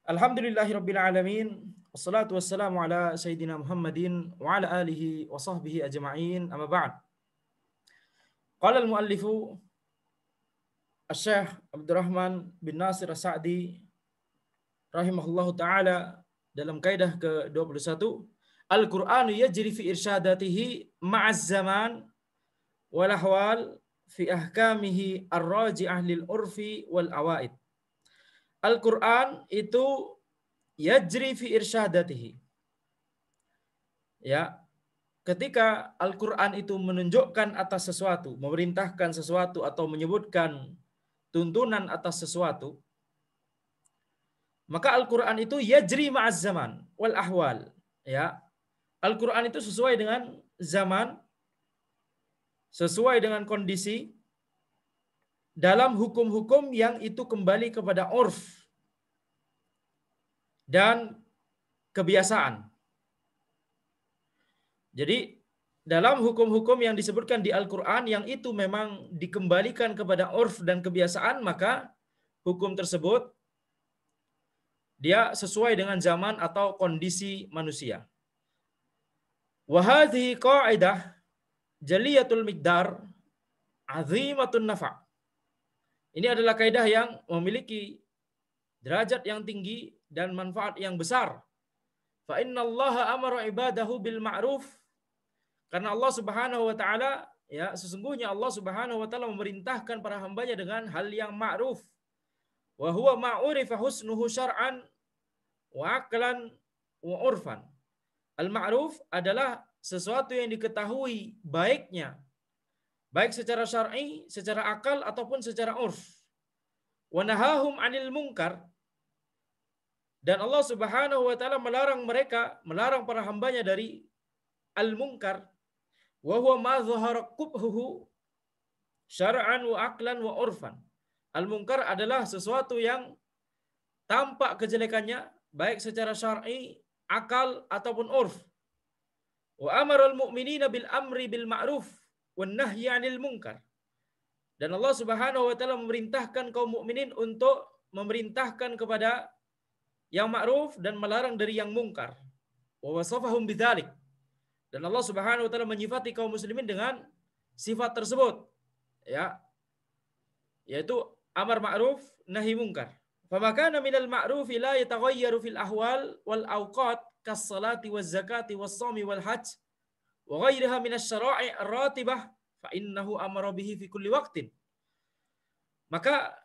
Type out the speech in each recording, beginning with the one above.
Alhamdulillahirabbil alamin. Wassalatu wassalamu ala sayyidina Muhammadin wa ala alihi wa sahbihi ajma'in. Amma ba'd. Qala al-muallifu Asy-Syaikh Abdurrahman bin Nasir As-Sa'di rahimahullahu taala dalam kaidah ke-21, Al-Qur'anu yajri fi irsyadatihi ma'az zaman wal ahwal fi ahkamihi ar-raji'ah lil urfi wal awaid. Al-Qur'an itu yajri fi irsyadatihi. Ya, ketika Al-Qur'an itu menunjukkan atas sesuatu, memerintahkan sesuatu atau menyebutkan tuntunan atas sesuatu, maka Al-Qur'an itu yajri ma'az zaman wal ahwal. Ya, Al-Qur'an itu sesuai dengan zaman, sesuai dengan kondisi, dalam hukum-hukum yang itu kembali kepada urf dan kebiasaan. Jadi dalam hukum-hukum yang disebutkan di Al-Quran yang itu memang dikembalikan kepada urf dan kebiasaan, maka hukum tersebut dia sesuai dengan zaman atau kondisi manusia. Wa hadhihi qa'idah jaliyatul miqdar azimatun nafa'. Ini adalah kaidah yang memiliki derajat yang tinggi dan manfaat yang besar. Fa innallaha amara ibadahu bil ma'ruf. Karena Allah Subhanahu wa taala, ya, sesungguhnya Allah Subhanahu wa taala memerintahkan para hambanya dengan hal yang ma'ruf. Wa huwa ma'urifa husnuhu syar'an wa aqlan wa urfan. Al-ma'ruf adalah sesuatu yang diketahui baiknya, baik secara syar'i, secara akal ataupun secara urf. Wa nahahum 'anil munkar. Dan Allah Subhanahu wa taala melarang para hambanya dari al-munkar. Wa huwa ma dhahara qubhuhu syar'an wa aqlan wa urfan. Al-munkar adalah sesuatu yang tampak kejelekannya baik secara syar'i, akal ataupun urf. Wa amaral mu'minina bil amri bil ma'ruf wan nahyi 'anil munkar. Dan Allah Subhanahu wa taala memerintahkan kaum mukminin untuk memerintahkan kepada yang ma'ruf dan melarang dari yang mungkar. Wa wasafahum bidzalik. Dan Allah Subhanahu wa taala menyifati kaum muslimin dengan sifat tersebut, ya, yaitu amar ma'ruf nahi mungkar. Famakana minal ma'rufi la yataghayyaru fil ahwal wal awqat kas salati waz zakati was shaumi wal hajj wa ghairiha minasy syara'i' ar-ratibah fa innahu amara bihi fi kulli waqtin. Maka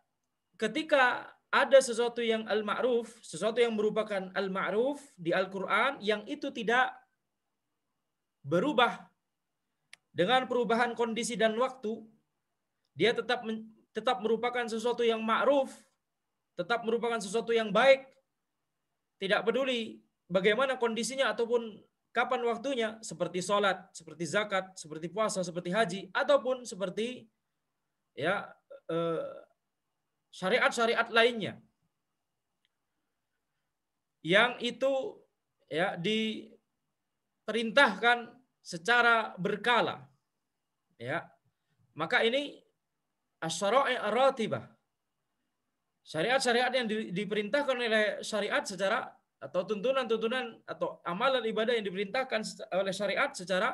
ketika ada sesuatu yang al-ma'ruf, sesuatu yang merupakan al-ma'ruf di Al-Qur'an yang itu tidak berubah dengan perubahan kondisi dan waktu, dia tetap merupakan sesuatu yang ma'ruf, tetap merupakan sesuatu yang baik, tidak peduli bagaimana kondisinya ataupun kapan waktunya, seperti sholat, seperti zakat, seperti puasa, seperti haji, ataupun seperti, ya, syariat-syariat lainnya yang itu, ya, diperintahkan secara berkala, ya, maka ini asy-syara'i' ar-ratibah, syariat-syariat yang diperintahkan oleh syariat secara, atau tuntunan-tuntunan atau amalan ibadah yang diperintahkan oleh syariat secara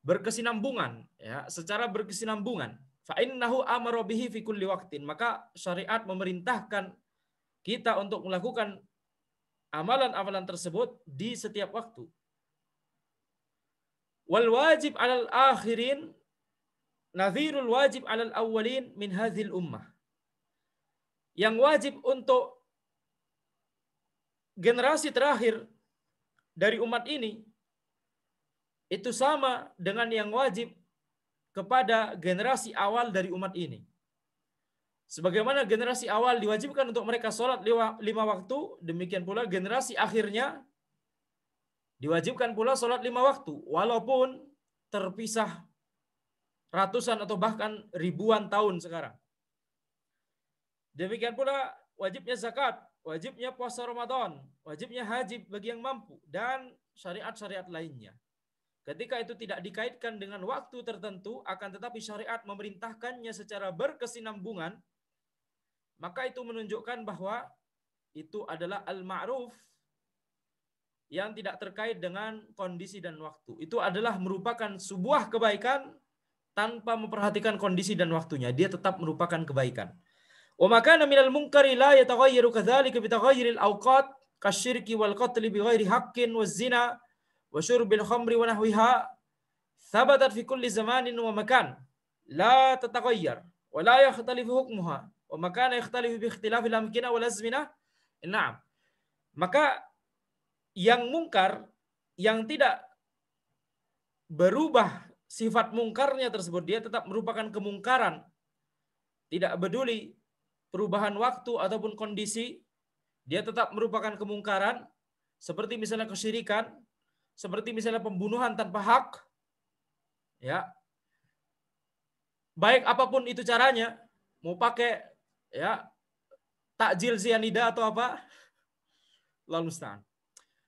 berkesinambungan, ya, secara berkesinambungan. Fa innahu amara bihi fi kulli waqtin. Maka syariat memerintahkan kita untuk melakukan amalan-amalan tersebut di setiap waktu. Wal wajib 'alal akhirin nadhirul wajib 'alal awwalin min hadhil ummah. Yang wajib untuk generasi terakhir dari umat ini itu sama dengan yang wajib kepada generasi awal dari umat ini. Sebagaimana generasi awal diwajibkan untuk mereka sholat 5 waktu, demikian pula generasi akhirnya diwajibkan pula sholat 5 waktu, walaupun terpisah ratusan atau bahkan ribuan tahun sekarang. Demikian pula wajibnya zakat, wajibnya puasa Ramadan, wajibnya haji bagi yang mampu, dan syariat-syariat lainnya. Ketika itu tidak dikaitkan dengan waktu tertentu, akan tetapi syariat memerintahkannya secara berkesinambungan, maka itu menunjukkan bahwa itu adalah al-ma'ruf yang tidak terkait dengan kondisi dan waktu. Itu adalah merupakan sebuah kebaikan tanpa memperhatikan kondisi dan waktunya. Dia tetap merupakan kebaikan. Wa ma kana minal munkari la yataghayyaru kadzalika bi taghayyuril awqat kasyirki wal qatli bi ghairi haqqin waz zina wa syurbil khamri wa nahwiha thabatat fi kulli zamanin wa makan la tataghayyar wa la yakhtalifu hukmuha wa ma kana yakhtalifu bi ikhtilafil amkinah wal azminah. Na'am. Maka yang mungkar, yang tidak berubah sifat mungkarnya tersebut, dia tetap merupakan kemungkaran. Tidak peduli perubahan waktu ataupun kondisi, dia tetap merupakan kemungkaran. Seperti misalnya kesyirikan, seperti misalnya pembunuhan tanpa hak. Ya. Baik apapun itu caranya, mau pakai ya takjil sianida atau apa, Allahu musta'an.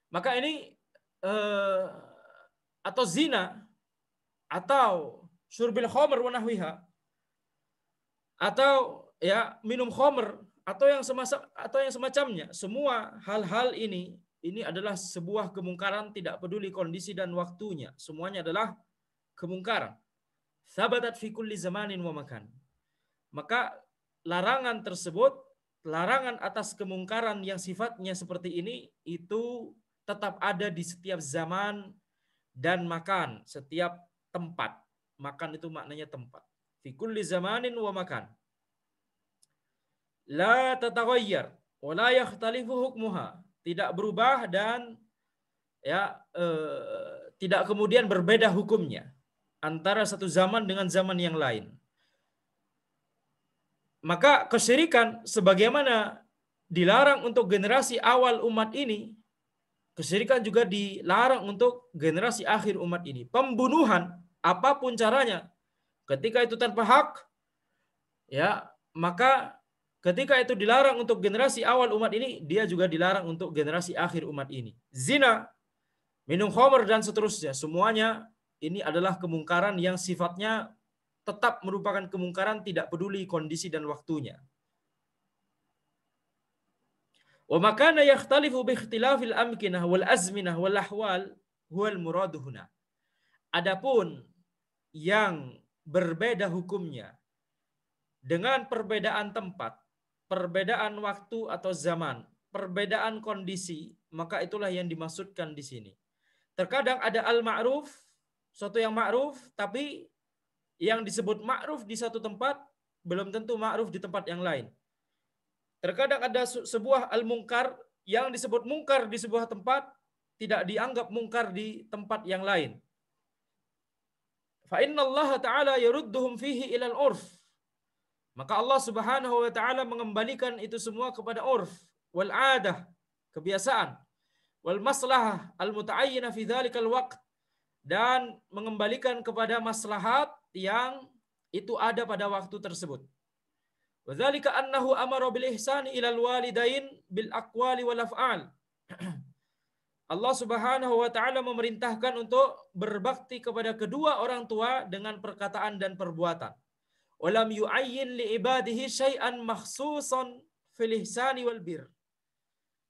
Maka ini atau zina atau syurbil khamr wa nahwiha atau ya minum khamr atau yang semacamnya, semua hal-hal ini adalah sebuah kemungkaran, tidak peduli kondisi dan waktunya, semuanya adalah kemungkaran. Sabatat fi kulli zamanin wa makan. Maka larangan tersebut, larangan atas kemungkaran yang sifatnya seperti ini itu tetap ada di setiap zaman dan makan, setiap tempat. Makan itu maknanya tempat. Fi kulli zamanin wa makan. La tataghayyar wa la yakhtalifu hukmuha. Tidak berubah dan ya tidak kemudian berbeda hukumnya antara satu zaman dengan zaman yang lain. Maka kesyirikan sebagaimana dilarang untuk generasi awal umat ini, kesyirikan juga dilarang untuk generasi akhir umat ini. Pembunuhan apapun caranya, ketika itu tanpa hak, ya maka ketika itu dilarang untuk generasi awal umat ini, dia juga dilarang untuk generasi akhir umat ini. Zina, minum khamr dan seterusnya, semuanya ini adalah kemungkaran yang sifatnya tetap merupakan kemungkaran, tidak peduli kondisi dan waktunya. Wa makana yakhtalifu bi ikhtilafil amkinah wal azminah wal ahwal huwal muradu huna. Adapun yang berbeda hukumnya dengan perbedaan tempat, perbedaan waktu atau zaman, perbedaan kondisi, maka itulah yang dimaksudkan di sini. Terkadang ada al-ma'ruf, suatu yang ma'ruf, tapi yang disebut ma'ruf di satu tempat belum tentu ma'ruf di tempat yang lain. Terkadang ada sebuah al-mungkar yang disebut mungkar di sebuah tempat tidak dianggap mungkar di tempat yang lain. Fa inna Allah Ta'ala yarudduhum fihi ilal urf. Maka Allah Subhanahu wa Ta'ala mengembalikan itu semua kepada urf wal adah, kebiasaan, wal maslahah al-muta'ayyinah fi dzalikal waqt, dan mengembalikan kepada maslahat yang itu ada pada waktu tersebut. Wa dzalika annahu amara bil ihsani ilal walidain bil aqwali wal af'al. Allah Subhanahu wa Ta'ala memerintahkan untuk berbakti kepada kedua orang tua dengan perkataan dan perbuatan. Walam yu'ayyin li ibadihi syai'an makhsusan fil ihsani wal bir.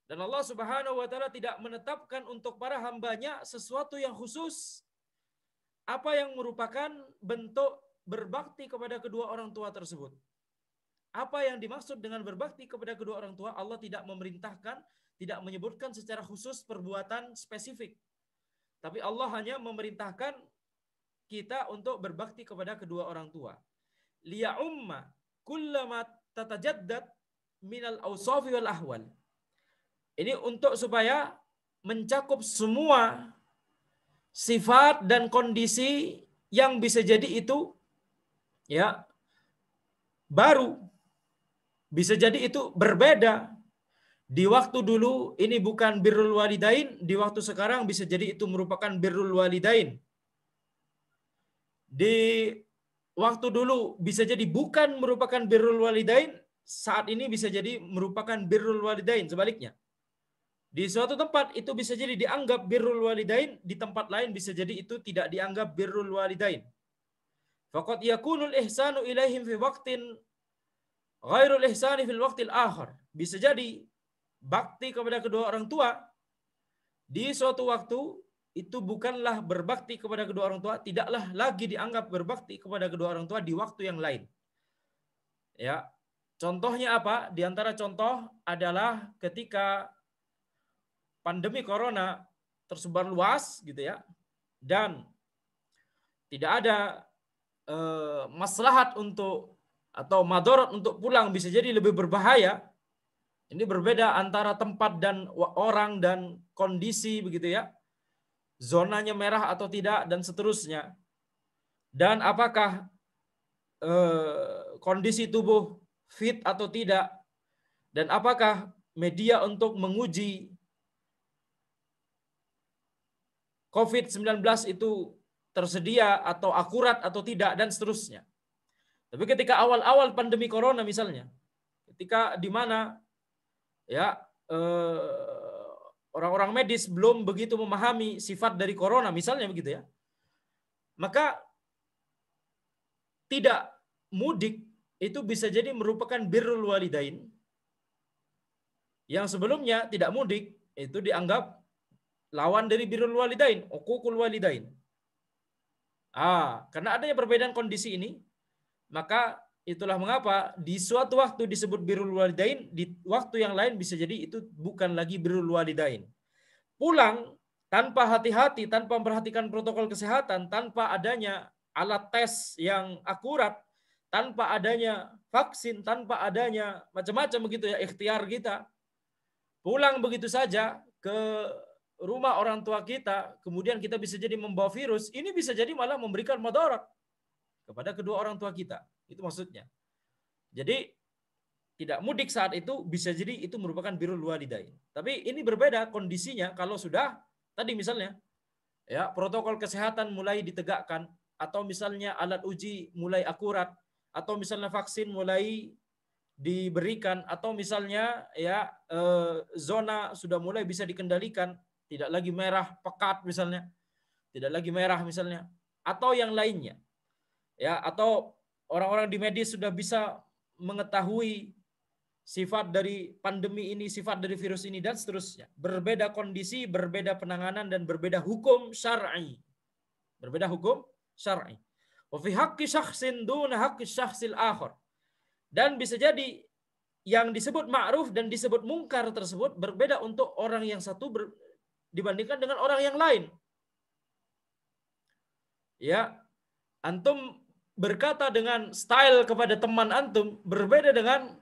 Dan Allah Subhanahu wa Ta'ala tidak menetapkan untuk para hambanya sesuatu yang khusus, apa yang merupakan bentuk berbakti kepada kedua orang tua tersebut. Apa yang dimaksud dengan berbakti kepada kedua orang tua, Allah tidak memerintahkan, tidak menyebutkan secara khusus perbuatan spesifik. Tapi Allah hanya memerintahkan kita untuk berbakti kepada kedua orang tua. Liya'umma kullama tatajaddad minal awsafi wal ahwal. Ini untuk supaya mencakup semua sifat dan kondisi yang bisa jadi itu ya baru, bisa jadi itu berbeda. Di waktu dulu ini bukan birrul walidain, di waktu sekarang bisa jadi itu merupakan birrul walidain. Di waktu dulu bisa jadi bukan merupakan birrul walidain, saat ini bisa jadi merupakan birrul walidain, sebaliknya. Di suatu tempat itu bisa jadi dianggap birrul walidain, di tempat lain bisa jadi itu tidak dianggap birrul walidain. Faqad yakunul ihsanu ilaihim fi waqtin ghairul ihsani fil waqtil akhar. Bisa jadi bakti kepada kedua orang tua di suatu waktu itu bukanlah berbakti kepada kedua orang tua, tidaklah lagi dianggap berbakti kepada kedua orang tua di waktu yang lain. Ya, contohnya apa? Di antara contoh adalah ketika pandemi corona tersebar luas gitu ya, dan tidak ada maslahat untuk atau madarat untuk pulang, bisa jadi lebih berbahaya. Ini berbeda antara tempat dan orang dan kondisi begitu ya. Zonanya merah atau tidak dan seterusnya. Dan apakah kondisi tubuh fit atau tidak, dan apakah media untuk menguji COVID-19 itu tersedia atau akurat atau tidak dan seterusnya. Tapi ketika awal-awal pandemi corona misalnya, ketika di mana ya orang-orang medis belum begitu memahami sifat dari corona misalnya begitu ya, maka tidak mudik itu bisa jadi merupakan birrul walidain. Yang sebelumnya tidak mudik itu dianggap lawan dari birrul walidain, uququl walidain. Karena adanya perbedaan kondisi ini, maka itulah mengapa di suatu waktu disebut birrul walidain, di waktu yang lain bisa jadi itu bukan lagi birrul walidain. Pulang tanpa hati-hati, tanpa memperhatikan protokol kesehatan, tanpa adanya alat tes yang akurat, tanpa adanya vaksin, tanpa adanya macam-macam begitu ya ikhtiar kita. Pulang begitu saja ke rumah orang tua kita, kemudian kita bisa jadi membawa virus, ini bisa jadi malah memberikan madarat kepada kedua orang tua kita. Itu maksudnya. Jadi tidak mudik saat itu bisa jadi itu merupakan birrul walidain. Tapi ini berbeda kondisinya kalau sudah tadi misalnya ya protokol kesehatan mulai ditegakkan, atau misalnya alat uji mulai akurat, atau misalnya vaksin mulai diberikan, atau misalnya ya zona sudah mulai bisa dikendalikan, tidak lagi merah pekat misalnya, tidak lagi merah misalnya, atau yang lainnya. Ya, atau orang-orang di medis sudah bisa mengetahui sifat dari pandemi ini, sifat dari virus ini dan seterusnya. Berbeda kondisi, berbeda penanganan dan berbeda hukum syar'i. Berbeda hukum syar'i. Wa fi haqqi syakhsin duna haqqi syakhsil akhar. Dan bisa jadi yang disebut ma'ruf dan disebut mungkar tersebut berbeda untuk orang yang satu dibandingkan dengan orang yang lain. Ya, antum berkata dengan style kepada teman antum berbeda dengan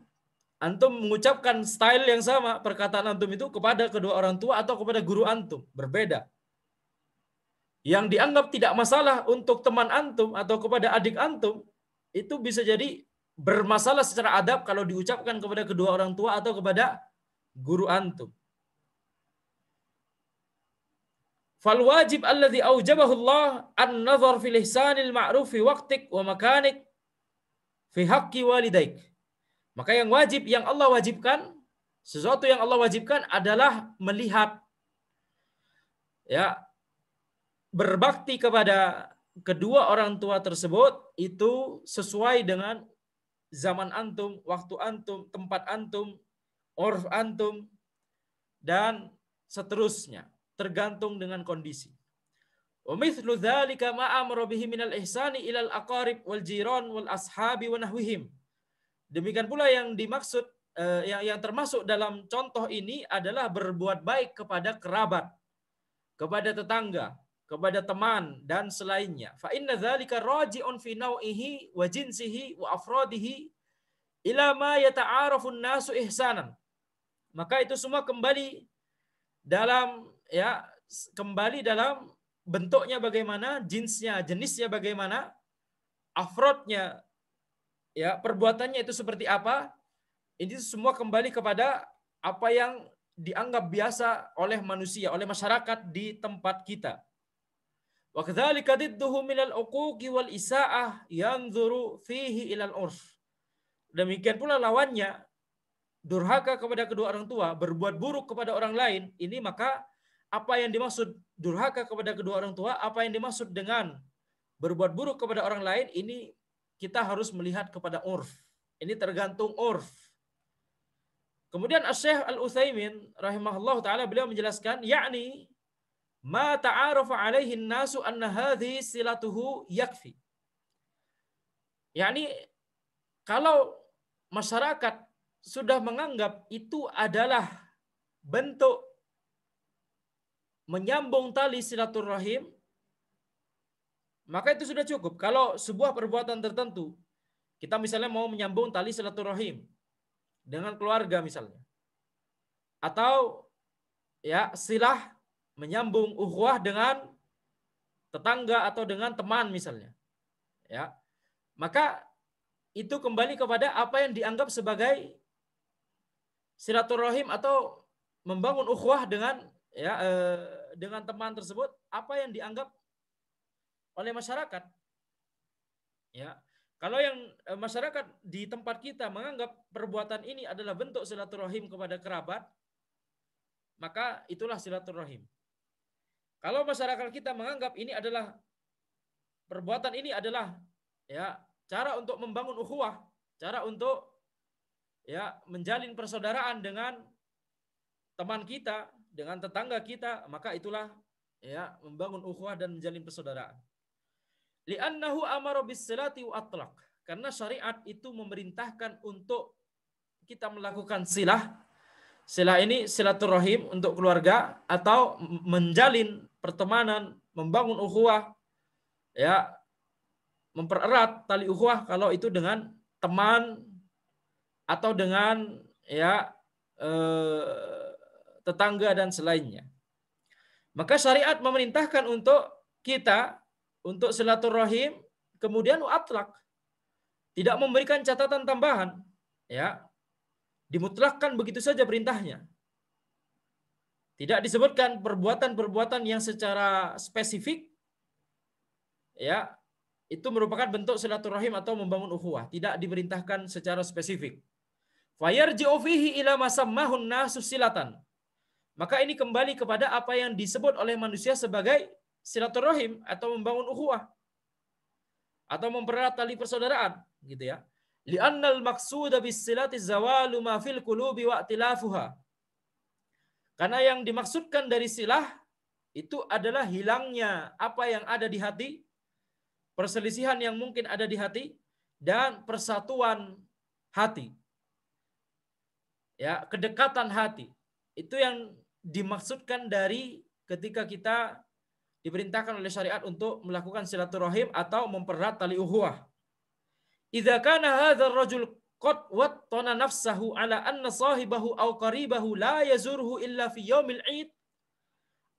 antum mengucapkan style yang sama, perkataan antum itu kepada kedua orang tua atau kepada guru antum, berbeda. Yang dianggap tidak masalah untuk teman antum atau kepada adik antum, itu bisa jadi bermasalah secara adab kalau diucapkan kepada kedua orang tua atau kepada guru antum. Fal wajib alladhi aujabahu Allah an-nazar fil ihsanil ma'ruf fi waqtik wa makanik fi haqqi walidaik. Maka yang wajib, yang Allah wajibkan, sesuatu yang Allah wajibkan adalah melihat ya berbakti kepada kedua orang tua tersebut itu sesuai dengan zaman antum, waktu antum, tempat antum, urf antum, dan seterusnya, tergantung dengan kondisi. Wa mithlu dzalika ma amara bihi minal ihsani ilal aqarib wal jiran wal ashabi wa nahwihim. Demikian pula yang dimaksud yang termasuk dalam contoh ini adalah berbuat baik kepada kerabat, kepada tetangga, kepada teman dan selainnya. Fa inna dzalika raji'un fi nau'ihi wa jinsihi wa afradihi ila ma yata'arafun nasu ihsanan. Maka itu semua kembali dalam bentuknya bagaimana, jenisnya bagaimana, afrodnya ya perbuatannya itu seperti apa. Ini semua kembali kepada apa yang dianggap biasa oleh manusia, oleh masyarakat di tempat kita. Wa kadzalika didduhu minal uquqi wal isaa'ah yanzuru fihi ilal urf. Demikian pula lawannya, durhaka kepada kedua orang tua, berbuat buruk kepada orang lain, ini maka apa yang dimaksud durhaka kepada kedua orang tua, apa yang dimaksud dengan berbuat buruk kepada orang lain, ini kita harus melihat kepada urf. Ini tergantung urf. Kemudian Asy-Syaikh Al-Utsaimin rahimahullah taala beliau menjelaskan, yakni ma ta'arafa alaihi nasu anna hadhihi silatuhu yakfi. Yakni kalau masyarakat sudah menganggap itu adalah bentuk menyambung tali silaturahim, maka itu sudah cukup. Kalau sebuah perbuatan tertentu, kita misalnya mau menyambung tali silaturahim dengan keluarga misalnya, atau ya silah menyambung ukhuwah dengan tetangga atau dengan teman misalnya, ya, maka itu kembali kepada apa yang dianggap sebagai silaturahim atau membangun ukhuwah dengan dengan teman tersebut, apa yang dianggap oleh masyarakat. Ya, kalau yang masyarakat di tempat kita menganggap perbuatan ini adalah bentuk silaturahim kepada kerabat, maka itulah silaturahim. Kalau masyarakat kita menganggap ini adalah perbuatan ini adalah ya cara untuk membangun ukhuwah, cara untuk ya menjalin persaudaraan dengan teman kita, dengan tetangga kita, maka itulah ya membangun ukhuwah dan menjalin persaudaraan. Li'annahu amara bis-silati wa atlaq. Karena syariat itu memerintahkan untuk kita melakukan silah. Silah ini silaturahim untuk keluarga atau menjalin pertemanan, membangun ukhuwah, ya, mempererat tali ukhuwah kalau itu dengan teman atau dengan ya tetangga dan selainnya. Maka syariat memerintahkan untuk kita untuk silaturahim, kemudian atlak, tidak memberikan catatan tambahan, ya, dimutlakkan begitu saja perintahnya. Tidak disebutkan perbuatan-perbuatan yang secara spesifik, ya, itu merupakan bentuk silaturahim atau membangun ukhuwah. Tidak diperintahkan secara spesifik. Fayarji'u fihi ila masammahun nasu silatan. Maka ini kembali kepada apa yang disebut oleh manusia sebagai silaturahim atau membangun ukhuwah atau mempererat tali persaudaraan, gitu ya. Li'annal maqsuda bis-silati zawalu ma fil qulubi wa i'tilafuha. Karena yang dimaksudkan dari silah itu adalah hilangnya apa yang ada di hati, perselisihan yang mungkin ada di hati, dan persatuan hati. Ya, kedekatan hati. Itu yang dimaksudkan dari ketika kita diperintahkan oleh syariat untuk melakukan silaturahim atau mempererat tali ukhuwah. Idza kana hadzal rajul qad wattana nafsahu ala anna sahibahu aw qaribahu la yazurhu illa fi yaumil 'id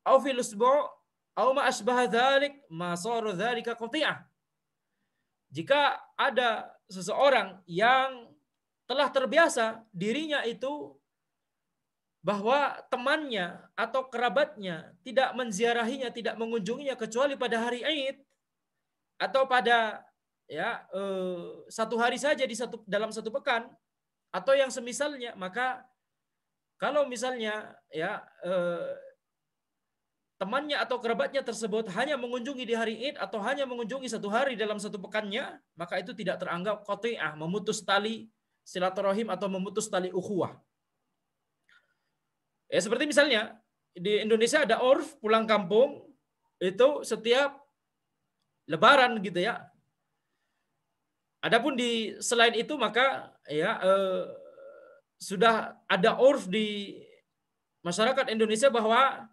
aw fil usbu' aw ma asbaha dzalik ma sara dzalika qati'ah. Jika ada seseorang yang telah terbiasa dirinya itu bahwa temannya atau kerabatnya tidak menziarahinya, tidak mengunjunginya kecuali pada hari Id atau pada ya satu hari saja dalam satu pekan atau yang semisalnya, maka kalau misalnya ya temannya atau kerabatnya tersebut hanya mengunjungi di hari Id atau hanya mengunjungi satu hari dalam satu pekannya, maka itu tidak teranggap qati'ah, memutus tali silaturahim atau memutus tali ukhuwah. Ya, seperti misalnya di Indonesia ada urf pulang kampung itu setiap Lebaran gitu ya. Adapun di selain itu maka ya sudah ada urf di masyarakat Indonesia bahwa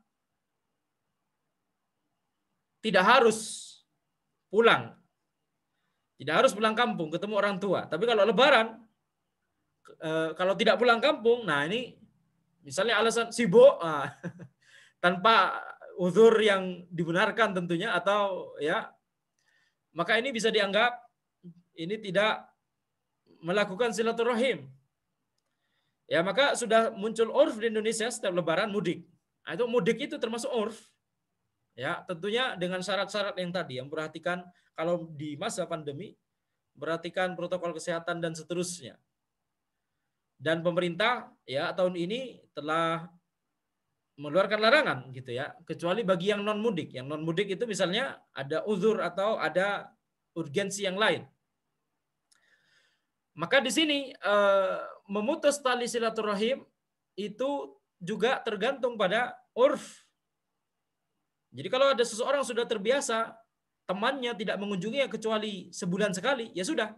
tidak harus pulang, tidak harus pulang kampung ketemu orang tua. Tapi kalau Lebaran, kalau tidak pulang kampung, nah ini misalnya alasan sibuk, tanpa uzur yang dibenarkan tentunya, atau ya, maka ini bisa dianggap ini tidak melakukan silaturahim. Ya, maka sudah muncul urf di Indonesia setiap Lebaran mudik. Nah, itu mudik itu termasuk urf. Ya, tentunya dengan syarat-syarat yang tadi, yang perhatikan kalau di masa pandemi, perhatikan protokol kesehatan dan seterusnya. Dan pemerintah ya tahun ini telah mengeluarkan larangan gitu ya, kecuali bagi yang non mudik. Yang non mudik itu misalnya ada uzur atau ada urgensi yang lain. Maka di sini memutus tali silaturahim itu juga tergantung pada urf. Jadi kalau ada seseorang sudah terbiasa temannya tidak mengunjunginya kecuali sebulan sekali, ya sudah.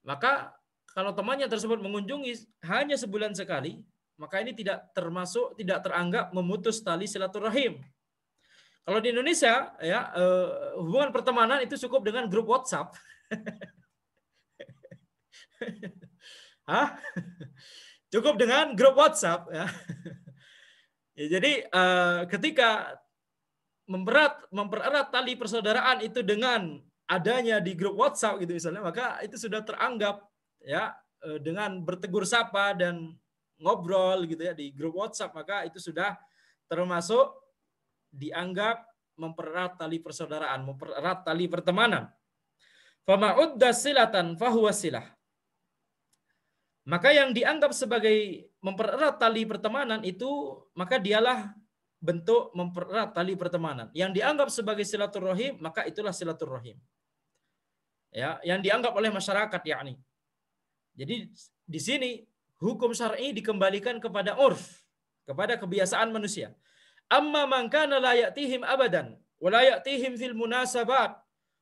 Maka kalau temannya tersebut mengunjungi hanya sebulan sekali, maka ini tidak teranggap memutus tali silaturahim. Kalau di Indonesia ya hubungan pertemanan itu cukup dengan grup WhatsApp. Hah? Cukup dengan grup WhatsApp ya. Ya, jadi ketika mempererat tali persaudaraan itu dengan adanya di grup WhatsApp gitu misalnya, maka itu sudah teranggap ya dengan bertegur sapa dan ngobrol gitu ya di grup WhatsApp, maka itu sudah termasuk dianggap mempererat tali persaudaraan, mempererat tali pertemanan. Fama'udda silatan fahuwa silah. Maka yang dianggap sebagai mempererat tali pertemanan itu, maka dialah bentuk mempererat tali pertemanan. Yang dianggap sebagai silaturahim, maka itulah silaturahim. Ya, yang dianggap oleh masyarakat yakni. Jadi di sini hukum syar'i dikembalikan kepada urf, kepada kebiasaan manusia. Amma man kana la ya'tihim abadan wa la ya'tihim fil munasabat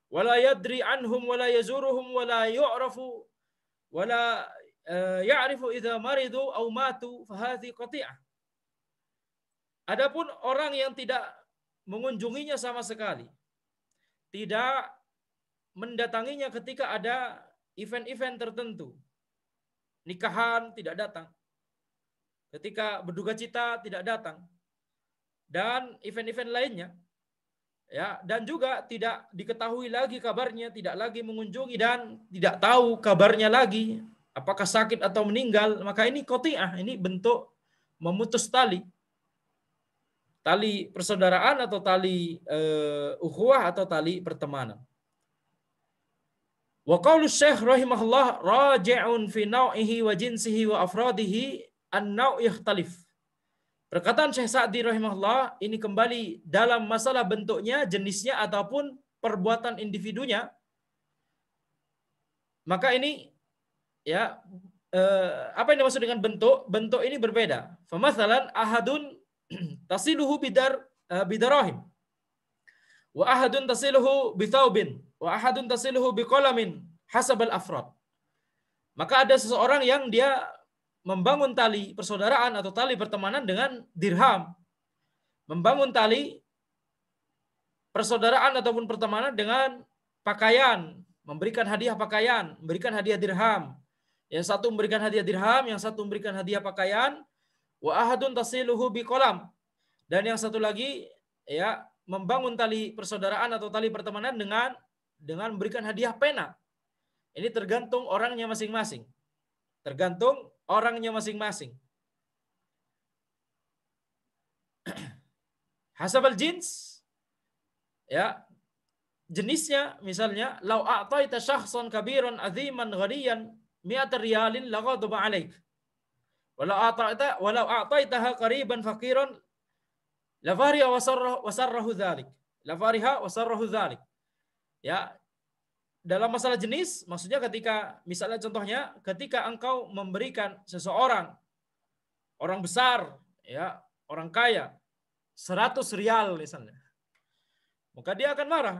wa la yadri anhum wa la yazuruhum wa la yu'rafu wa la ya'rifu idza maridu aw matu fa hadhihi qati'ah. Adapun orang yang tidak mengunjunginya sama sekali, tidak mendatanginya ketika ada event-event tertentu, nikahan tidak datang, ketika berduka cita tidak datang, dan event-event lainnya, ya, dan juga tidak diketahui lagi kabarnya, tidak lagi mengunjungi dan tidak tahu kabarnya lagi, apakah sakit atau meninggal, maka ini qati'ah, ini bentuk memutus tali persaudaraan atau tali ukhuwah atau tali pertemanan. Wa qaulu Syekh rahimahullah raji'un fi naw'ihi wa jinsihi wa afradihi an-naw' yakhtalif. Perkataan Syekh Sa'di rahimahullah ini kembali dalam masalah bentuknya, jenisnya ataupun perbuatan individunya. Maka ini ya apa yang dimaksud dengan bentuk? Bentuk ini berbeda. Famathalan ahadun tasiluhu bidarahim wa ahadun tasiluhu bithaubin wa ahadun tasiluhu biqalamin hasabal afrad. Maka ada seseorang yang dia membangun tali persaudaraan atau tali pertemanan dengan dirham, membangun tali persaudaraan ataupun pertemanan dengan pakaian, memberikan hadiah pakaian, memberikan hadiah dirham. Yang satu memberikan hadiah dirham, yang satu memberikan hadiah pakaian. Wa ahadun tasiluhu biqalam. Dan yang satu lagi ya membangun tali persaudaraan atau tali pertemanan dengan memberikan hadiah pena. Ini tergantung orangnya masing-masing. Tergantung orangnya masing-masing. Hasabal jins, ya, jenisnya misalnya lau a'taita syakhsan kabiran aziman ghaniyan mi'ata riyalin laghadaba 'alaik. Walau a'taitaha qariban faqiran lafariha wasarrahu dzalik. Lafariha wasarrahu dzalik. Ya, dalam masalah jenis, maksudnya ketika, misalnya contohnya, ketika engkau memberikan seseorang, orang besar, ya, orang kaya, 100 rial misalnya, maka dia akan marah.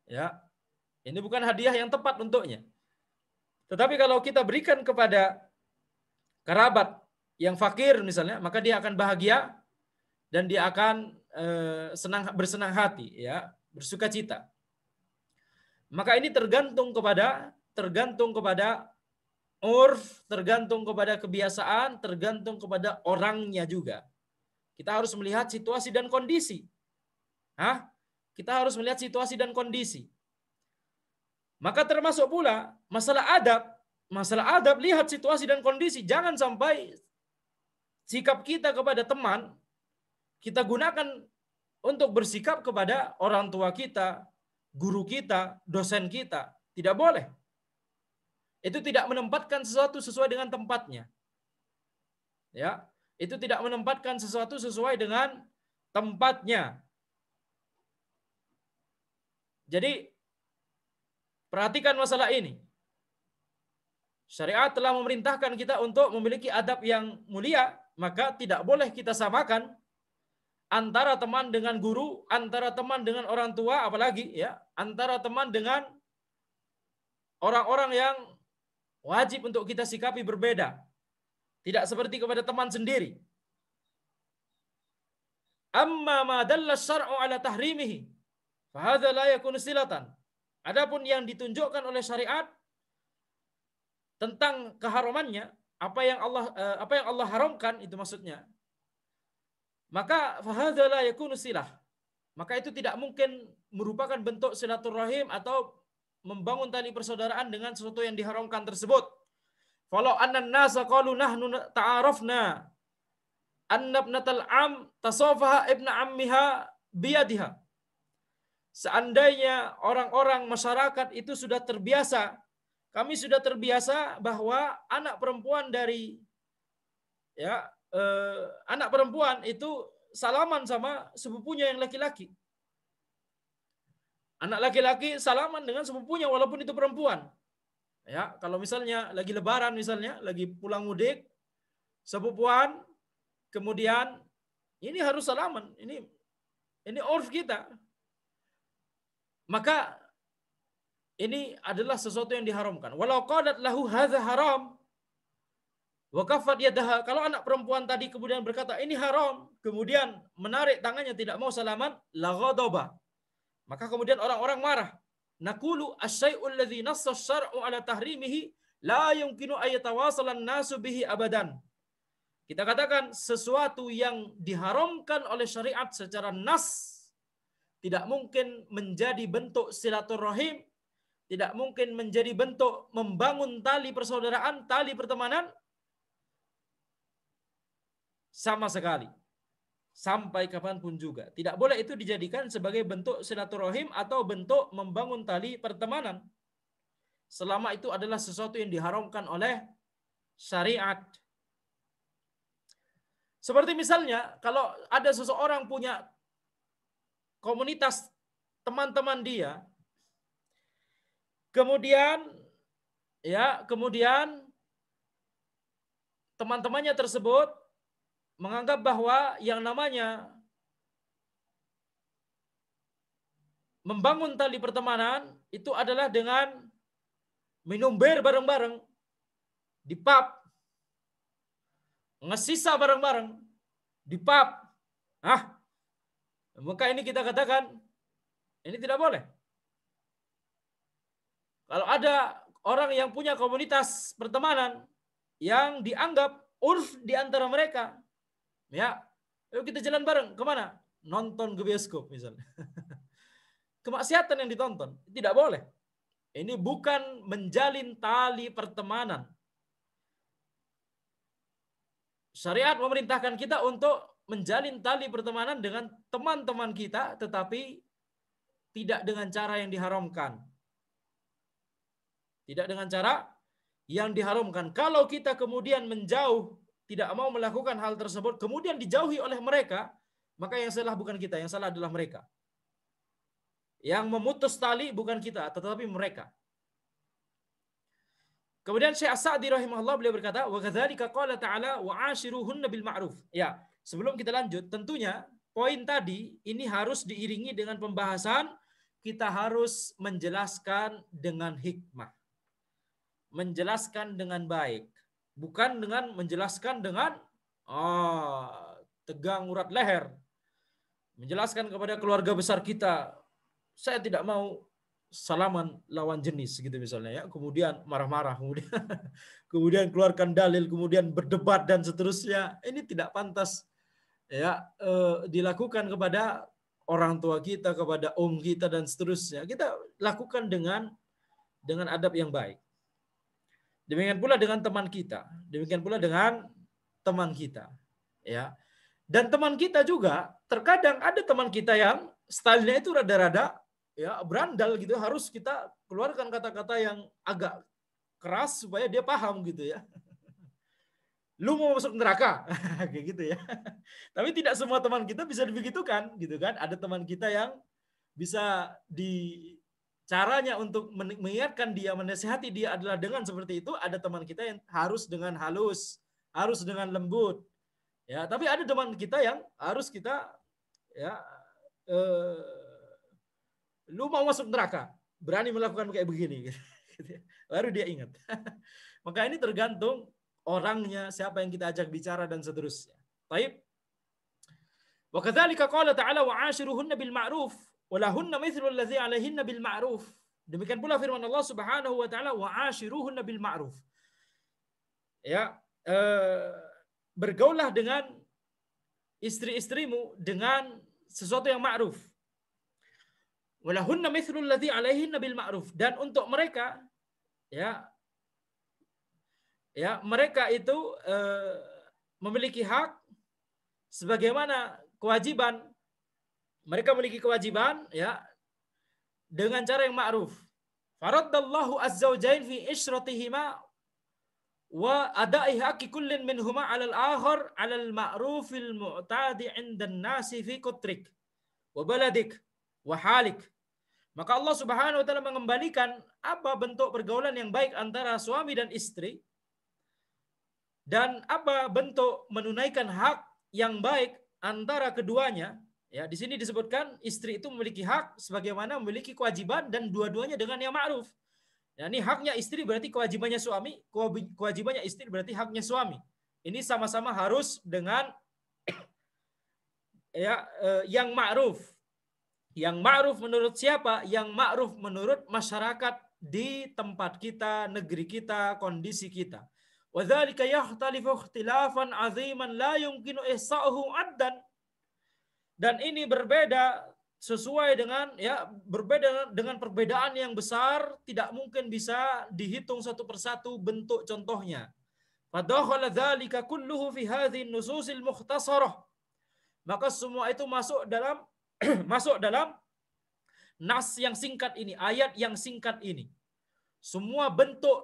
Ya, ini bukan hadiah yang tepat untuknya. Tetapi kalau kita berikan kepada kerabat yang fakir misalnya, maka dia akan bahagia dan dia akan bersenang hati, ya, bersuka cita. Maka ini tergantung kepada urf, tergantung kepada kebiasaan, tergantung kepada orangnya juga. Kita harus melihat situasi dan kondisi. Kita harus melihat situasi dan kondisi. Maka termasuk pula masalah adab. Masalah adab, lihat situasi dan kondisi. Jangan sampai sikap kita kepada teman, kita gunakan untuk bersikap kepada orang tua kita, guru kita, dosen kita. Tidak boleh. Itu tidak menempatkan sesuatu sesuai dengan tempatnya. Ya, itu tidak menempatkan sesuatu sesuai dengan tempatnya. Jadi perhatikan masalah ini. Syariat telah memerintahkan kita untuk memiliki adab yang mulia, maka tidak boleh kita samakan antara teman dengan guru, antara teman dengan orang tua, apalagi ya, antara teman dengan orang-orang yang wajib untuk kita sikapi berbeda. Tidak seperti kepada teman sendiri. Amma ma dalla syar'u ala tahrimihi, fahadha la yakunu silatan. Adapun yang ditunjukkan oleh syariat tentang keharamannya, apa yang Allah haramkan itu maksudnya, maka fahadha la yakunu silah. Maka itu tidak mungkin merupakan bentuk silaturahim atau membangun tali persaudaraan dengan sesuatu yang diharamkan tersebut. Falau anna an-nasa qalu nahnu ta'arafna anna ibnatal am tasafaha ibna ammiha biyadiha. Seandainya orang-orang masyarakat itu sudah terbiasa, kami sudah terbiasa bahwa anak perempuan dari anak perempuan itu salaman sama sepupunya yang laki-laki. Anak laki-laki salaman dengan sepupunya walaupun itu perempuan. Ya, kalau misalnya lagi lebaran misalnya, lagi pulang mudik, sepupuan, kemudian ini harus salaman. Ini urf kita. Maka ini adalah sesuatu yang diharamkan. Walau qalat lahu hadza haram wa kaffat yadaha. Kalau anak perempuan tadi kemudian berkata ini haram, kemudian menarik tangannya tidak mau salaman, la ghadaba. Maka kemudian orang-orang marah. Naqulu asy-syai'ul ladzi nassa asy-syar'u ala tahrimihi la yumkinu ay yatawasala an-nasu bihi abadan. Kita katakan sesuatu yang diharamkan oleh syariat secara nas tidak mungkin menjadi bentuk silaturahim, tidak mungkin menjadi bentuk membangun tali persaudaraan, tali pertemanan sama sekali. Sampai kapanpun juga. Tidak boleh itu dijadikan sebagai bentuk silaturahim atau bentuk membangun tali pertemanan. Selama itu adalah sesuatu yang diharamkan oleh syariat. Seperti misalnya, kalau ada seseorang punya komunitas teman-teman dia, kemudian teman-temannya tersebut menganggap bahwa yang namanya membangun tali pertemanan itu adalah dengan minum bir bareng-bareng di pub, ngesisa bareng-bareng di pub. Maka ini kita katakan ini tidak boleh. Kalau ada orang yang punya komunitas pertemanan yang dianggap urf di antara mereka, ya, yuk kita jalan bareng kemana? Nonton ke bioskop misalnya. Kemaksiatan yang ditonton tidak boleh. Ini bukan menjalin tali pertemanan. Syariat memerintahkan kita untuk menjalin tali pertemanan dengan teman-teman kita, tetapi tidak dengan cara yang diharamkan. Tidak dengan cara yang diharamkan. Kalau kita kemudian menjauh, tidak mau melakukan hal tersebut, kemudian dijauhi oleh mereka, maka yang salah bukan kita, yang salah adalah mereka. Yang memutus tali bukan kita, tetapi mereka. Kemudian Syekh As-Sa'di rahimahullah beliau berkata, wa kadzalika qala ta'ala wa 'ashiruhunna bil ma'ruf. Ya, sebelum kita lanjut, tentunya poin tadi ini harus diiringi dengan pembahasan, kita harus menjelaskan dengan hikmah. Menjelaskan dengan baik, bukan dengan menjelaskan dengan tegang urat leher. Menjelaskan kepada keluarga besar kita, saya tidak mau salaman lawan jenis gitu misalnya ya, kemudian marah-marah, kemudian keluarkan dalil, kemudian berdebat dan seterusnya. Ini tidak pantas ya dilakukan kepada orang tua kita, kepada kita dan seterusnya. Kita lakukan dengan adab yang baik. Demikian pula dengan teman kita, demikian pula dengan teman kita, ya. Dan teman kita juga terkadang ada teman kita yang stylenya itu rada-rada ya berandal gitu, harus kita keluarkan kata-kata yang agak keras supaya dia paham gitu ya. Lu mau masuk neraka kayak gitu ya. Tapi tidak semua teman kita bisa dibegitukan gitu kan. Ada teman kita yang bisa caranya untuk mengingatkan dia, menasihati dia adalah dengan seperti itu. Ada teman kita yang harus dengan halus, harus dengan lembut. Ya, tapi ada teman kita yang harus kita ya eh, lu mau masuk neraka, berani melakukan kayak begini. Baru dia ingat. Maka ini tergantung orangnya, siapa yang kita ajak bicara dan seterusnya. Baik. Wa kadzalika qala ta'ala wa'ashiruhunna bil ma'ruf wa lahunna mithlu allazi 'alaihinna bil ma'ruf. Demikian pula firman Allah Subhanahu wa taala wa'ashiruhunna bil ma'ruf. Ya, bergaulah dengan istri-istrimu dengan sesuatu yang ma'ruf. Wa lahunna mithlu allazi 'alaihinna bil ma'ruf, dan untuk mereka ya mereka itu memiliki hak sebagaimana kewajiban, mereka memiliki kewajiban ya dengan cara yang ma'ruf. Faraddallahu az-zawjain fi ishratihima wa ada'i haqqi kullin minhuma 'alal akhar 'alal ma'rufil mu'tadi 'indan nasi fi qutrik wa baladik wa halik. Maka Allah Subhanahu wa taala mengembalikan apa bentuk pergaulan yang baik antara suami dan istri, dan apa bentuk menunaikan hak yang baik antara keduanya. Ya, di sini disebutkan istri itu memiliki hak sebagaimana memiliki kewajiban, dan dua-duanya dengan yang ma'ruf. Ya, ini haknya istri berarti kewajibannya suami, kewajibannya istri berarti haknya suami. Ini sama-sama harus dengan yang ma'ruf. Yang ma'ruf menurut siapa? Yang ma'ruf menurut masyarakat di tempat kita, negeri kita, kondisi kita. وَذَلِكَ يَخْتَلِفُ اخْتِلَافًا عَظِيمًا لَا يُمْكِنُ إِحْصَاؤُهُ عَدًّا. Dan ini berbeda sesuai dengan berbeda dengan perbedaan yang besar, tidak mungkin bisa dihitung satu persatu bentuk contohnya. فَدَخَلَ ذَلِكَ كُلُّهُ فِي هَذِهِ النُّصُوصِ الْمُخْتَصَرَةِ. Maka semua itu masuk dalam masuk dalam nas yang singkat ini, ayat yang singkat ini. Semua bentuk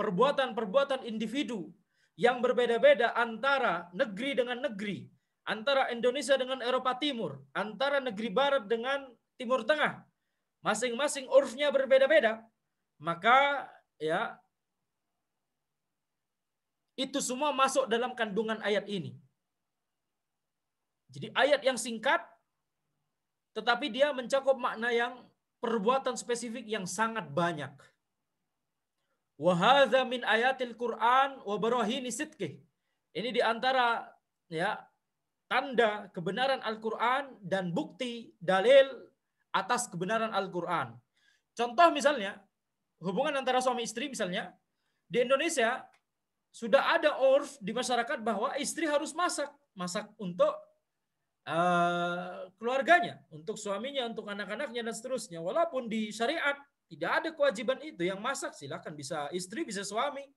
perbuatan-perbuatan individu yang berbeda-beda antara negeri dengan negeri, antara Indonesia dengan Eropa Timur, antara negeri Barat dengan Timur Tengah, masing-masing urfnya berbeda-beda, maka ya itu semua masuk dalam kandungan ayat ini. Jadi ayat yang singkat, tetapi dia mencakup makna yang perbuatan spesifik yang sangat banyak. Wa hadza min ayatil Qur'an wa barahini sidqih. Ini di antara tanda kebenaran Al-Qur'an dan bukti dalil atas kebenaran Al-Qur'an. Contoh misalnya, hubungan antara suami istri misalnya, di Indonesia sudah ada urf di masyarakat bahwa istri harus masak untuk keluarganya, untuk suaminya, untuk anak-anaknya dan seterusnya. Walaupun di syariat tidak ada kewajiban itu, yang masak silakan, bisa istri bisa suami.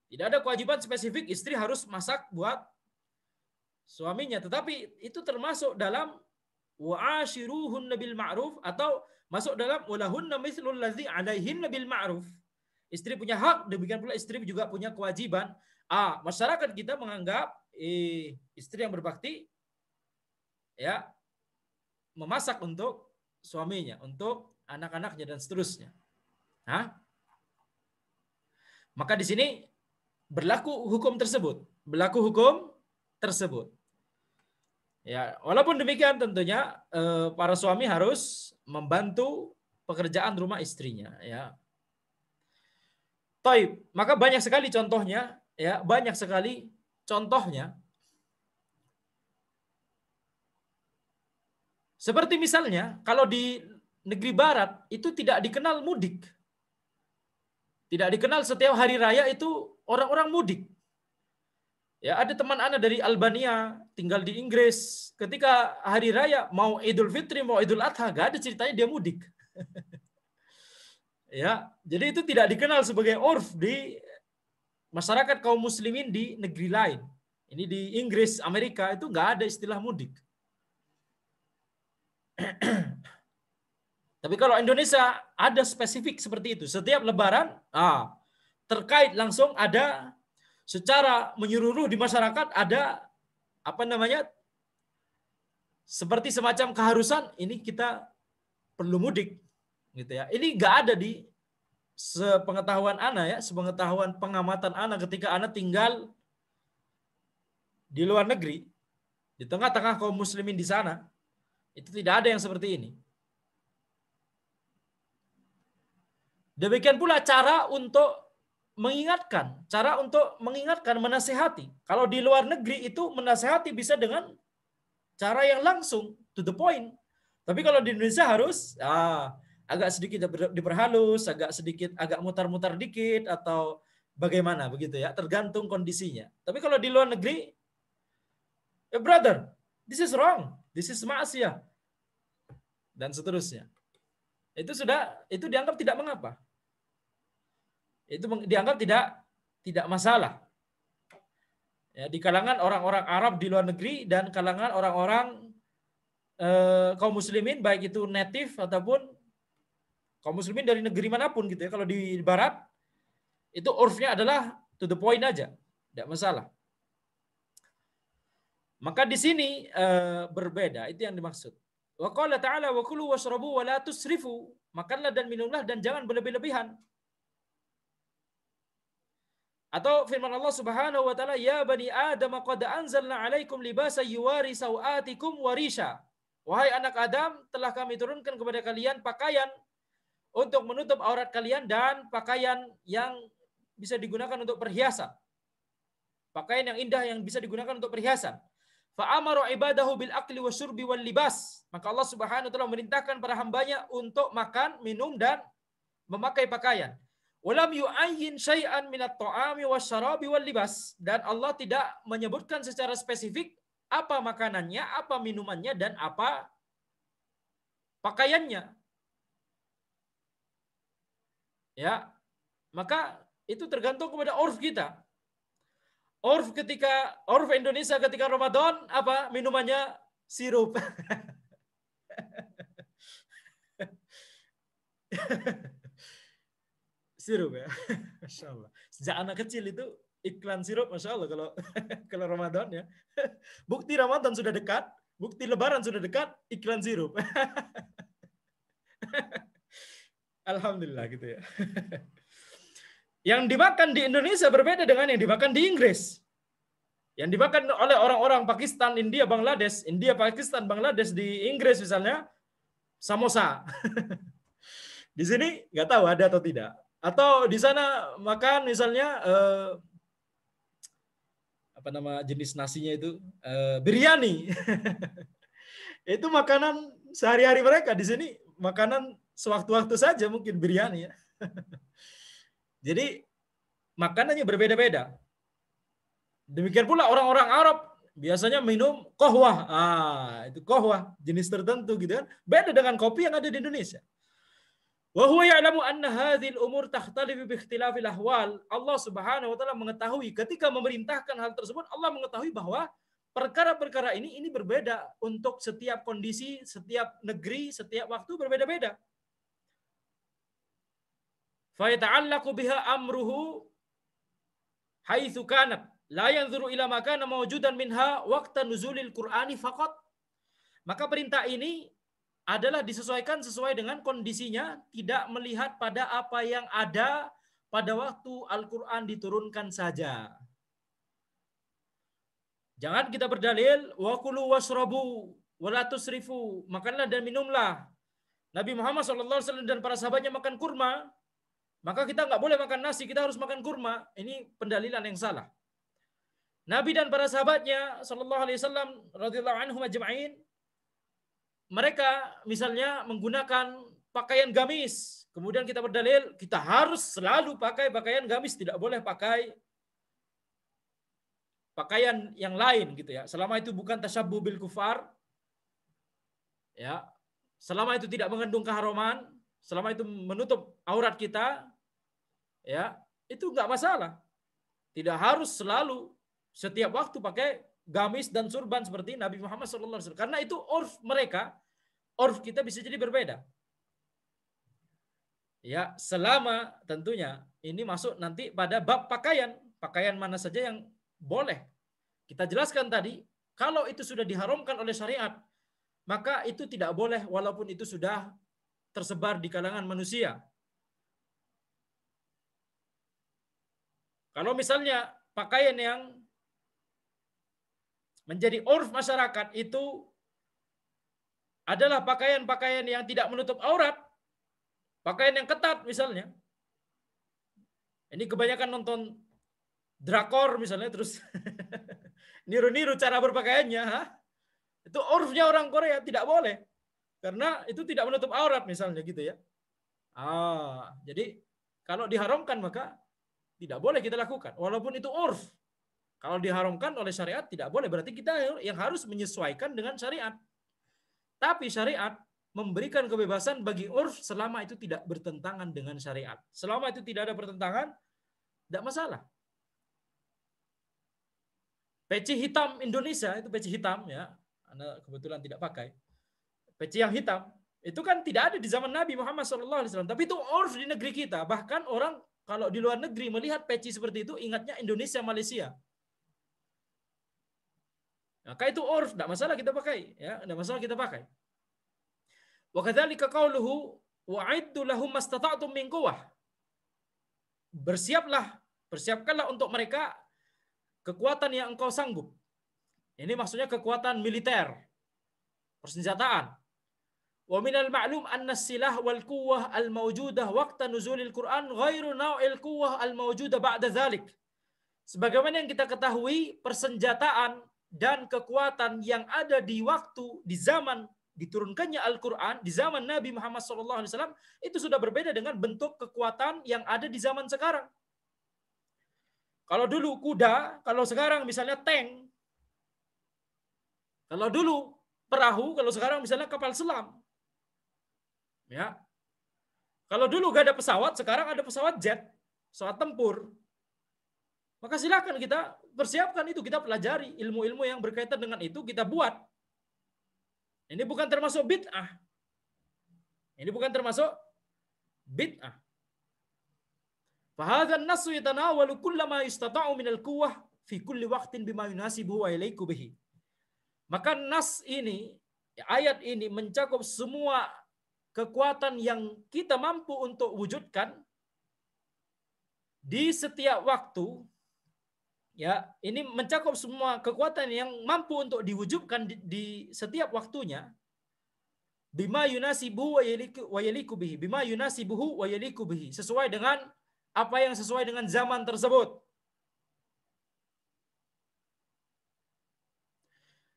Tidak ada kewajiban spesifik istri harus masak buat suaminya, tetapi itu termasuk dalam wa'ashiruhunna bil ma'ruf, atau masuk dalam walahunna mithlul ladzi 'alaihinna bil ma'ruf. Istri punya hak, demikian pula istri juga punya kewajiban. Masyarakat kita menganggap istri yang berbakti memasak untuk suaminya, untuk anak-anaknya dan seterusnya. Maka di sini berlaku hukum tersebut. Ya, walaupun demikian tentunya para suami harus membantu pekerjaan rumah istrinya, ya. Taib, maka banyak sekali contohnya, Seperti misalnya, kalau di negeri barat itu tidak dikenal mudik. Tidak dikenal setiap hari raya itu orang-orang mudik. Ya, ada teman Anda dari Albania, tinggal di Inggris. Ketika hari raya, mau Idul Fitri, mau Idul Adha, gak ada ceritanya dia mudik. Ya, jadi itu tidak dikenal sebagai urf di masyarakat kaum muslimin di negeri lain. Ini di Inggris, Amerika, itu gak ada istilah mudik. Tapi kalau Indonesia ada spesifik seperti itu. Setiap lebaran terkait langsung ada secara menyeluruh di masyarakat ada seperti semacam keharusan ini kita perlu mudik. gitu ya. Ini nggak ada di sepengetahuan ana ya, sepengetahuan pengamatan ana ketika ana tinggal di luar negeri, di tengah-tengah kaum muslimin di sana, itu tidak ada yang seperti ini. Demikian pula cara untuk mengingatkan, menasehati. Kalau di luar negeri itu menasehati bisa dengan cara yang langsung, to the point. Tapi kalau di Indonesia harus agak sedikit diperhalus, agak mutar-mutar dikit atau bagaimana begitu ya, tergantung kondisinya. Tapi kalau di luar negeri, brother, this is wrong, this is maksiat dan seterusnya. Itu dianggap tidak mengapa. Itu dianggap tidak masalah. Ya, di kalangan orang-orang Arab di luar negeri dan kalangan orang-orang kaum muslimin baik itu native ataupun kaum muslimin dari negeri manapun gitu ya. Kalau di barat itu urfnya adalah to the point aja, tidak masalah. Maka di sini berbeda, itu yang dimaksud. Wa qala ta'ala wa kulu washrabu wa la tusrifu. Makanlah dan minumlah dan jangan berlebih-lebihan. Atau firman Allah Subhanahu wa taala, ya bani Adam qad anzalna 'alaikum libasa yuwari sawatikum warisha. Wahai anak Adam, telah kami turunkan kepada kalian pakaian untuk menutup aurat kalian dan pakaian yang bisa digunakan untuk perhiasan. Pakaian yang indah yang bisa digunakan untuk perhiasan. Fa amara ibadahu bil akli wasyurbi wal libas. Maka Allah Subhanahu wa taala memerintahkan para hambanya untuk makan, minum dan memakai pakaian. Walam yu'ayyin syai'an minat ta'ami wasyarabi wal libas. Dan Allah tidak menyebutkan secara spesifik apa makanannya, apa minumannya, dan apa pakaiannya. Ya, maka itu tergantung kepada urf kita. Urf Indonesia ketika Ramadan, apa minumannya? Sirup. Sirup ya. Masya Allah. Sejak anak kecil itu iklan sirup, Masya Allah kalau Ramadan ya. Bukti Ramadan sudah dekat, bukti Lebaran sudah dekat, iklan sirup. Alhamdulillah gitu ya. Yang dimakan di Indonesia berbeda dengan yang dimakan di Inggris. Yang dimakan oleh orang-orang Pakistan, India, Pakistan, Bangladesh di Inggris misalnya, samosa. Di sini nggak tahu ada atau tidak. Atau di sana makan misalnya apa nama jenis nasinya itu biryani. Itu makanan sehari-hari mereka. Di sini makanan sewaktu-waktu saja mungkin biryani ya. Jadi makanannya berbeda-beda. Demikian pula orang-orang Arab biasanya minum kohwah. Itu kohwah jenis tertentu gitu kan. Beda dengan kopi yang ada di Indonesia. Wa huwa ya'lamu anna hadhil umur takhtalifu bi ikhtilafil ahwal. Allah Subhanahu wa taala mengetahui ketika memerintahkan hal tersebut, Allah mengetahui bahwa perkara-perkara ini berbeda untuk setiap kondisi, setiap negeri, setiap waktu berbeda-beda. Fa yata'allaqu biha amruhu haitsu kanat la yanzuru ila ma kana mawjudan minha waqta nuzulil Qur'ani faqat. Maka perintah ini adalah disesuaikan sesuai dengan kondisinya, tidak melihat pada apa yang ada pada waktu Al-Quran diturunkan saja. Jangan kita berdalil, wa kulu washrabu wa la tusrifu, makanlah dan minumlah. Nabi Muhammad SAW dan para sahabatnya makan kurma, maka kita nggak boleh makan nasi, kita harus makan kurma. Ini pendalilan yang salah. Nabi dan para sahabatnya SAW radhiyallahu anhum ajma'in, mereka misalnya menggunakan pakaian gamis. Kemudian kita berdalil, kita harus selalu pakai pakaian gamis. Tidak boleh pakai pakaian yang lain gitu ya. Selama itu bukan tasyabbuh bil kufar. Ya. Selama itu tidak mengandung keharuman. Selama itu menutup aurat kita. Ya. Itu enggak masalah. Tidak harus selalu setiap waktu pakai gamis dan surban seperti Nabi Muhammad SAW. Karena itu urf mereka. Urf kita bisa jadi berbeda. Ya, selama tentunya ini masuk nanti pada bab pakaian. Pakaian mana saja yang boleh. Kita jelaskan tadi, kalau itu sudah diharamkan oleh syariat, maka itu tidak boleh walaupun itu sudah tersebar di kalangan manusia. Kalau misalnya pakaian yang menjadi urf masyarakat itu adalah pakaian-pakaian yang tidak menutup aurat, pakaian yang ketat misalnya. Ini kebanyakan nonton drakor misalnya, terus niru-niru cara berpakaiannya. Itu urfnya orang Korea, tidak boleh. Karena itu tidak menutup aurat misalnya gitu ya. Jadi kalau diharamkan maka tidak boleh kita lakukan. Walaupun itu urf. Kalau diharamkan oleh syariat tidak boleh. Berarti kita yang harus menyesuaikan dengan syariat. Tapi syariat memberikan kebebasan bagi urf selama itu tidak bertentangan dengan syariat. Selama itu tidak ada pertentangan, tidak masalah. Peci hitam Indonesia, itu peci hitam ya. Anda kebetulan tidak pakai. Peci yang hitam, itu kan tidak ada di zaman Nabi Muhammad SAW. Tapi itu urf di negeri kita. Bahkan orang kalau di luar negeri melihat peci seperti itu, ingatnya Indonesia, Malaysia. Maka itu urf, tidak masalah kita pakai. Ya, tidak masalah kita pakai. Wa kadzalika qauluhu wa'iddu lahum mastata'tum min quwwah. Persiapkanlah untuk mereka kekuatan yang engkau sanggup. Ini maksudnya kekuatan militer, persenjataan. Wa minal ma'lum anna as-silah wal quwwah al-mawjudah waqta nuzulil Qur'an ghairu naw'il quwwah al-mawjudah ba'da dzalik. Sebagaimana yang kita ketahui, persenjataan dan kekuatan yang ada di waktu, di zaman diturunkannya Al-Quran, di zaman Nabi Muhammad SAW, itu sudah berbeda dengan bentuk kekuatan yang ada di zaman sekarang. Kalau dulu kuda, kalau sekarang misalnya tank. Kalau dulu perahu, kalau sekarang misalnya kapal selam. Ya. Kalau dulu gak ada pesawat, sekarang ada pesawat jet, pesawat tempur. Maka silakan kita persiapkan itu, kita pelajari ilmu-ilmu yang berkaitan dengan itu, kita buat. Ini bukan termasuk bid'ah. Ini bukan termasuk bid'ah. Fahadha an-nassu yatanawalu kullama istata'u minal quwwah fi kulli waqtin bima yunasibuhu wa ilaiku bihi. Maka nas ini, ayat ini mencakup semua kekuatan yang kita mampu untuk wujudkan di setiap waktu. Ya, ini mencakup semua kekuatan yang mampu untuk diwujudkan di setiap waktunya. Bima yunasibuhu wa yaliku bihi. Bima yunasibuhu wa yaliku bihi. Sesuai dengan apa yang sesuai dengan zaman tersebut.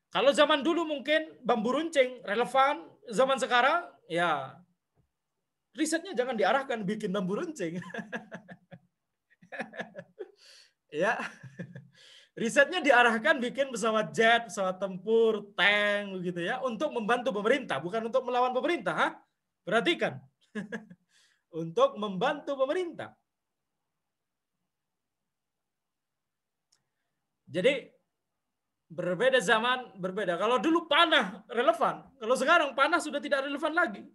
Kalau zaman dulu mungkin bambu runcing relevan, zaman sekarang ya risetnya jangan diarahkan bikin bambu runcing. Ya. Risetnya diarahkan bikin pesawat jet, pesawat tempur, tank begitu ya, untuk membantu pemerintah, bukan untuk melawan pemerintah, ha? Perhatikan. Untuk membantu pemerintah. Jadi berbeda zaman, berbeda. Kalau dulu panah relevan, kalau sekarang panah sudah tidak relevan lagi.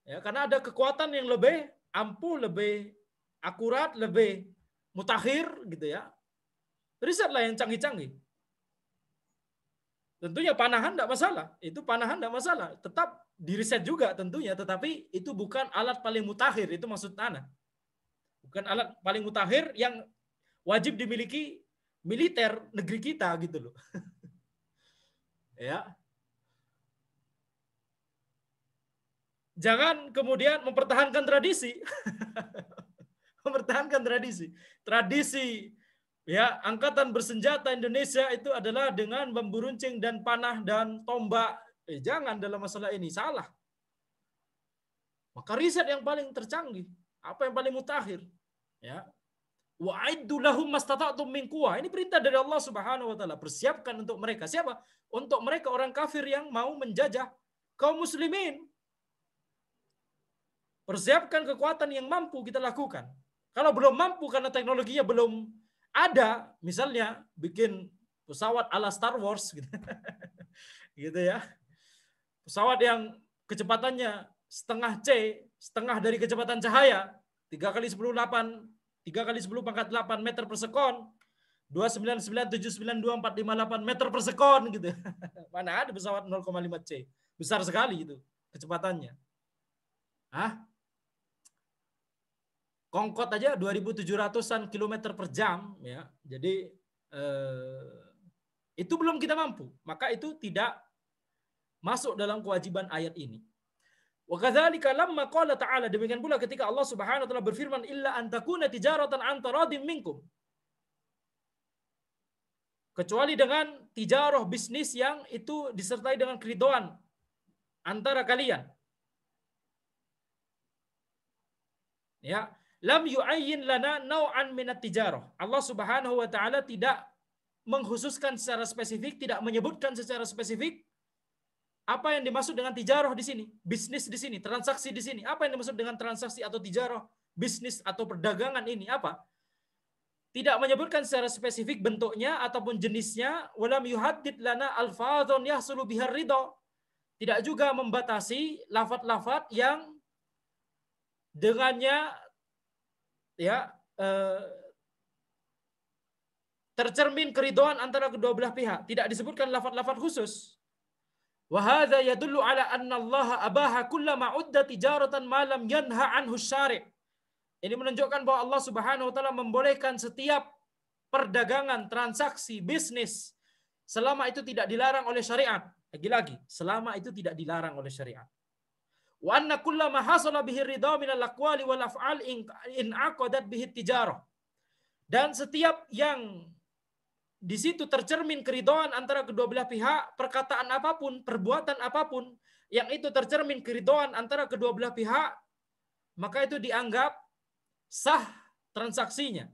Ya, karena ada kekuatan yang lebih ampuh, lebih akurat, lebih mutakhir gitu ya. Risetlah yang canggih-canggih. Tentunya panahan tidak masalah. Itu panahan tidak masalah. Tetap diriset juga tentunya. Tetapi itu bukan alat paling mutakhir. Itu maksud tanah. Bukan alat paling mutakhir yang wajib dimiliki militer negeri kita gitu loh. Ya. Jangan kemudian mempertahankan tradisi. Mempertahankan tradisi. Tradisi ya, angkatan bersenjata Indonesia itu adalah dengan bambu runcing dan panah dan tombak. Jangan dalam masalah ini, salah. Maka riset yang paling tercanggih, apa yang paling mutakhir? Ya. Wa'iddu lahum mastata'tum min quwwah. Ini perintah dari Allah Subhanahu wa taala. Persiapkan untuk mereka. Siapa? Untuk mereka orang kafir yang mau menjajah kaum muslimin. Persiapkan kekuatan yang mampu kita lakukan. Kalau belum mampu karena teknologinya belum ada, misalnya bikin pesawat ala Star Wars gitu. Gitu ya. Pesawat yang kecepatannya setengah C, setengah dari kecepatan cahaya, 3 kali 10 pangkat 8 meter per sekon, 299792458 meter per sekon gitu. Mana ada pesawat 0,5 C. Besar sekali itu kecepatannya. Ah, Kongkot aja 2.700-an kilometer per jam ya. Jadi itu belum kita mampu, maka itu tidak masuk dalam kewajiban ayat ini. Wa kadzalika lamma qala ta'ala, demikian pula ketika Allah Subhanahu wa taala berfirman illa an takuna tijaratan an taradin minkum. Kecuali dengan tijarah bisnis yang itu disertai dengan keridhaan antara kalian. Ya, lam yu'ayyin lana naw'an minat tijarah. Allah Subhanahu wa taala tidak mengkhususkan secara spesifik, tidak menyebutkan secara spesifik apa yang dimaksud dengan tijarah di sini, bisnis di sini, transaksi di sini. Apa yang dimaksud dengan transaksi atau tijarah, bisnis atau perdagangan ini apa? Tidak menyebutkan secara spesifik bentuknya ataupun jenisnya. Walam yuhaddid lana alfadhun yahsulu bihar ridha. Tidak juga membatasi lafaz-lafaz yang dengannya ya tercermin keridhaan antara kedua belah pihak. Tidak disebutkan lafaz-lafaz khusus. Wa hadza yadullu ala anna Allah abaha kullama udda tijaratan ma lam yanha anhu syari'. Ini menunjukkan bahwa Allah Subhanahu wa taala membolehkan setiap perdagangan, transaksi, bisnis selama itu tidak dilarang oleh syariat. Lagi-lagi, selama itu tidak dilarang oleh syariat. Wa anna kullama hasala bihi ridha min al-aqwali wal af'al in aqadat bihi tijarah. Dan setiap yang di situ tercermin keridhaan antara kedua belah pihak, perkataan apapun, perbuatan apapun yang itu tercermin keridhaan antara kedua belah pihak, maka itu dianggap sah transaksinya.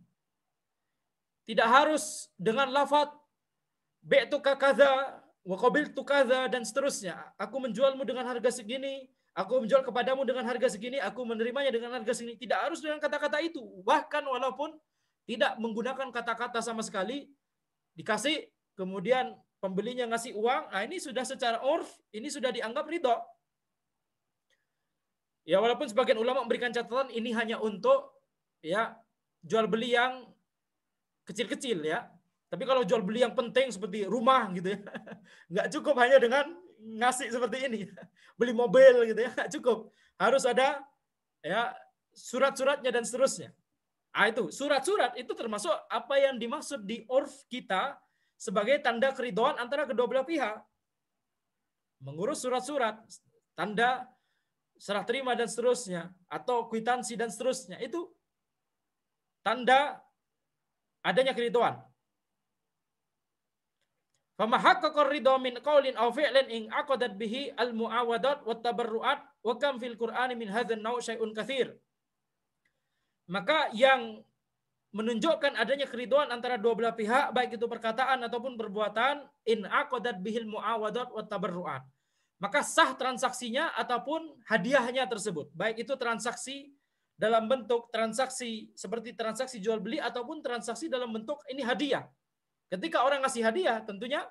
Tidak harus dengan lafaz bi'tuka kadza wa qabiltu kadza dan seterusnya. Aku menjualmu dengan harga segini, aku menjual kepadamu dengan harga segini, aku menerimanya dengan harga segini. Tidak harus dengan kata-kata itu. Bahkan walaupun tidak menggunakan kata-kata sama sekali, dikasih, kemudian pembelinya ngasih uang, nah ini sudah secara urf, ini sudah dianggap ridho. Ya walaupun sebagian ulama memberikan catatan ini hanya untuk ya jual beli yang kecil-kecil ya. Tapi kalau jual beli yang penting seperti rumah gitu ya, nggak cukup hanya dengan ngasih seperti ini. Beli mobil gitu ya, nggak cukup. Harus ada ya surat-suratnya dan seterusnya. Itu surat-surat itu termasuk apa yang dimaksud di urf kita sebagai tanda keridhaan antara kedua belah pihak. Mengurus surat-surat, tanda serah terima dan seterusnya, atau kwitansi dan seterusnya, itu tanda adanya keridhaan. Fama haqqaqar ridha min qaulin aw fi'lin in aqadat bihi al-mu'awadat wat tabarru'at wa kam fil Qur'ani min hadzal naw' syai'un katsir. Maka yang menunjukkan adanya keridhaan antara dua belah pihak, baik itu perkataan ataupun perbuatan, in aqadat bihil muawadat wa tabarru'at. Maka sah transaksinya ataupun hadiahnya tersebut. Baik itu transaksi dalam bentuk transaksi seperti transaksi jual beli ataupun transaksi dalam bentuk ini hadiah. Ketika orang ngasih hadiah, tentunya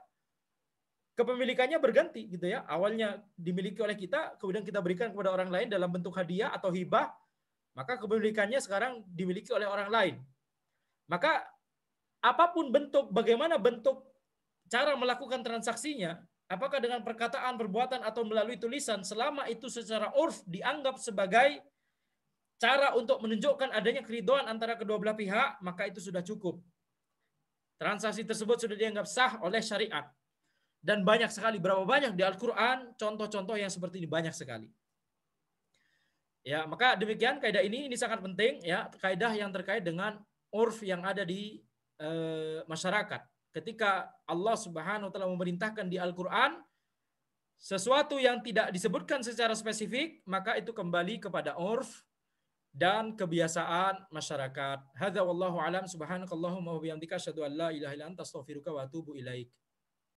kepemilikannya berganti gitu ya. Awalnya dimiliki oleh kita, kemudian kita berikan kepada orang lain dalam bentuk hadiah atau hibah, maka kepemilikannya sekarang dimiliki oleh orang lain. Maka apapun bentuk, bagaimana bentuk cara melakukan transaksinya, apakah dengan perkataan, perbuatan, atau melalui tulisan, selama itu secara urf dianggap sebagai cara untuk menunjukkan adanya keridhaan antara kedua belah pihak, maka itu sudah cukup. Transaksi tersebut sudah dianggap sah oleh syariat. Dan banyak sekali, berapa banyak di Al-Quran, contoh-contoh yang seperti ini banyak sekali. Ya, maka demikian kaidah ini sangat penting ya, kaidah yang terkait dengan urf yang ada di masyarakat. Ketika Allah Subhanahu wa taala memerintahkan di Al-Qur'an sesuatu yang tidak disebutkan secara spesifik, maka itu kembali kepada urf dan kebiasaan masyarakat. Hadza wallahu alam, subhanakallahumma wa bihamdika asyhadu an la ilaha illa anta astaghfiruka wa atubu ilaik.